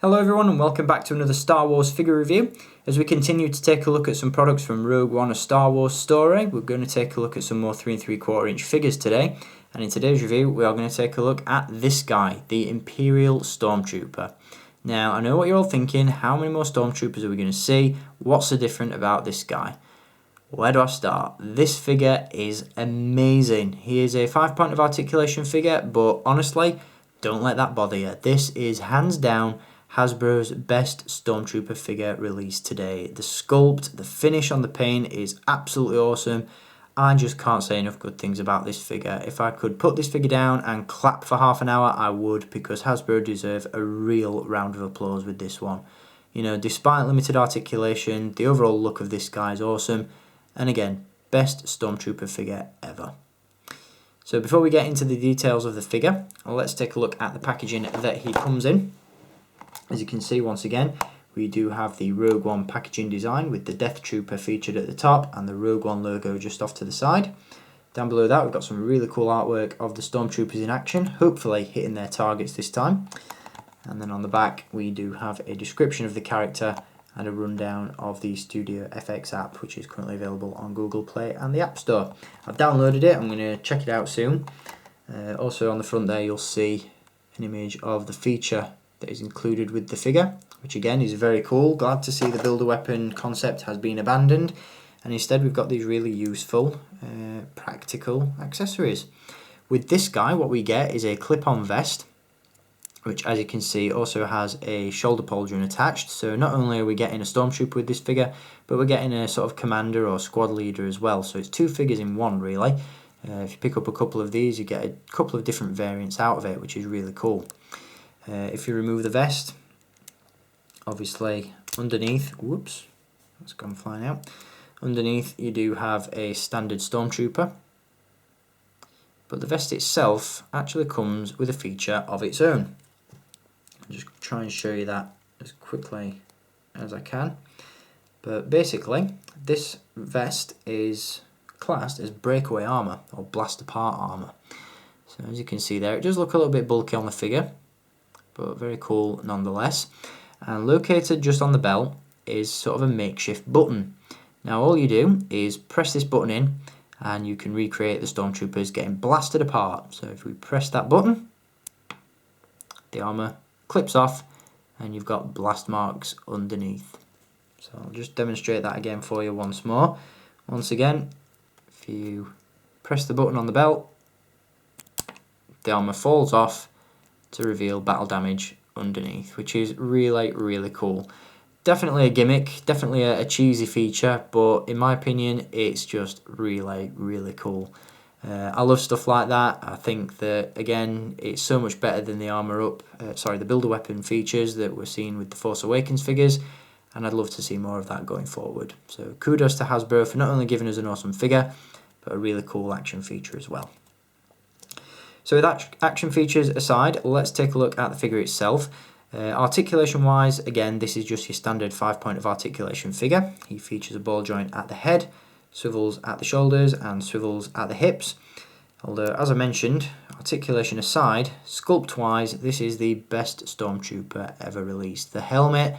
Hello everyone and welcome back to another Star Wars figure review. As we continue to take a look at some products from Rogue One: A Star Wars Story, we're going to take a look at some more 3 3/4 inch figures today. And in today's review we are going to take a look at this guy, the Imperial Stormtrooper. Now I know what you're all thinking, how many more Stormtroopers are we going to see? What's so different about this guy? Where do I start? This figure is amazing. He is a 5-point of articulation figure, but honestly, don't let that bother you. This is hands down Hasbro's best Stormtrooper figure released today. The sculpt, the finish on the paint is absolutely awesome. I just can't say enough good things about this figure. If I could put this figure down and clap for half an hour, I would, because Hasbro deserve a real round of applause with this one. You know, despite limited articulation, the overall look of this guy is awesome. And again, best Stormtrooper figure ever. So before we get into the details of the figure, let's take a look at the packaging that he comes in. As you can see, once again, we do have the Rogue One packaging design with the Death Trooper featured at the top and the Rogue One logo just off to the side. Down below that, we've got some really cool artwork of the Stormtroopers in action, hopefully hitting their targets this time. And then on the back, we do have a description of the character and a rundown of the Studio FX app, which is currently available on Google Play and the App Store. I've downloaded it, I'm going to check it out soon. Also on the front there, you'll see an image of the feature that is included with the figure, which again is very cool. Glad to see the build-a-weapon concept has been abandoned, and instead we've got these really useful, practical accessories. With this guy, what we get is a clip-on vest, which, as you can see, also has a shoulder pauldron attached. So not only are we getting a Stormtrooper with this figure, but we're getting a sort of commander or squad leader as well. So it's two figures in one, really. If you pick up a couple of these, you get a couple of different variants out of it, which is really cool. If you remove the vest, obviously underneath, whoops, that's gone flying out. Underneath you do have a standard Stormtrooper, but the vest itself actually comes with a feature of its own. I'll just try and show you that as quickly as I can. But basically, this vest is classed as breakaway armour or blast apart armour. So as you can see there, it does look a little bit bulky on the figure, but very cool nonetheless. And located just on the belt is sort of a makeshift button. Now all you do is press this button in and you can recreate the Stormtroopers getting blasted apart. So if we press that button, the armour clips off and you've got blast marks underneath. So I'll just demonstrate that again for you once more. Once again, if you press the button on the belt, the armour falls off to reveal battle damage underneath, which is really cool. Definitely a gimmick, definitely a cheesy feature, but in my opinion it's just really cool. I love stuff like that. I think that again it's so much better than the the build-a-weapon features that we're seeing with the Force Awakens figures, and I'd love to see more of that going forward. So kudos to Hasbro for not only giving us an awesome figure, but a really cool action feature as well. So with action features aside, let's take a look at the figure itself. Articulation wise, again, this is just your standard 5-point of articulation figure. He features a ball joint at the head, swivels at the shoulders and swivels at the hips. Although, as I mentioned, articulation aside, sculpt wise, this is the best Stormtrooper ever released. The helmet,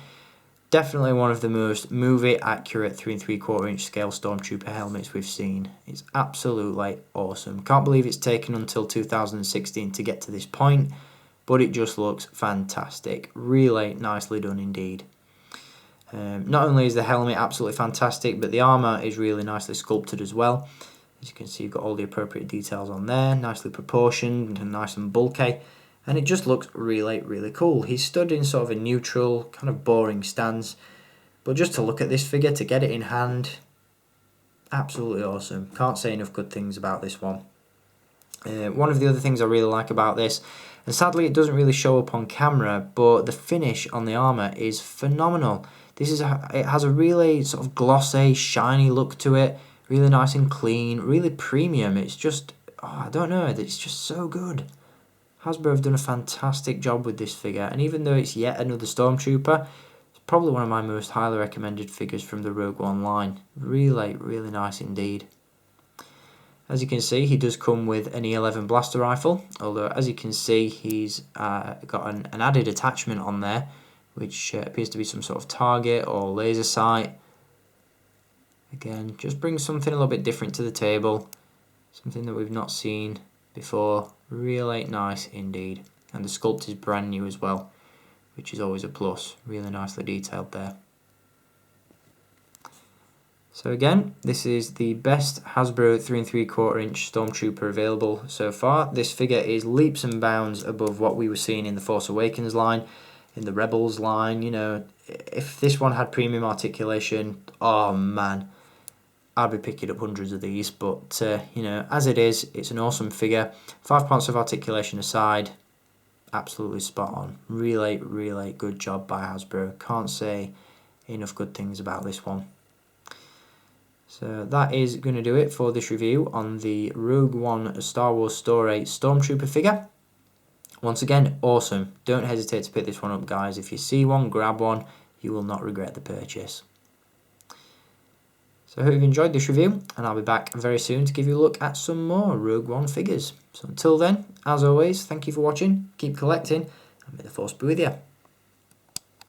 definitely one of the most movie accurate 3 3/4 inch scale Stormtrooper helmets we've seen. It's absolutely awesome. Can't believe it's taken until 2016 to get to this point, but it just looks fantastic. Really nicely done indeed. Not only is the helmet absolutely fantastic, but the armour is really nicely sculpted as well. As you can see, you've got all the appropriate details on there, nicely proportioned and nice and bulky. And it just looks really cool. He's stood in sort of a neutral, kind of boring stance. But just to look at this figure, to get it in hand, absolutely awesome. Can't say enough good things about this one. One of the other things I really like about this, and sadly it doesn't really show up on camera, but the finish on the armour is phenomenal. It has a really sort of glossy, shiny look to it. Really nice and clean, really premium. It's just, I don't know, it's just so good. Hasbro have done a fantastic job with this figure, and even though it's yet another Stormtrooper, it's probably one of my most highly recommended figures from the Rogue One line. Really nice indeed. As you can see, he does come with an E11 blaster rifle, although as you can see he's got an added attachment on there, which appears to be some sort of target or laser sight. Again, just bring something a little bit different to the table, something that we've not seen before. Really nice indeed. And the sculpt is brand new as well, which is always a plus. Really nicely detailed there. So again, this is the best Hasbro 3 3/4 inch Stormtrooper available so far. This figure is leaps and bounds above what we were seeing in the Force Awakens line, in the Rebels line. You know, if this one had premium articulation, oh man, I'd be picking up hundreds of these. But you know, as it is, it's an awesome figure. 5 points of articulation aside, absolutely spot on. Really, really good job by Hasbro. Can't say enough good things about this one. So that is going to do it for this review on the Rogue One Star Wars Story Stormtrooper figure. Once again, awesome. Don't hesitate to pick this one up, guys. If you see one, grab one. You will not regret the purchase. So I hope you've enjoyed this review, and I'll be back very soon to give you a look at some more Rogue One figures. So until then, as always, thank you for watching, keep collecting, and may the Force be with you.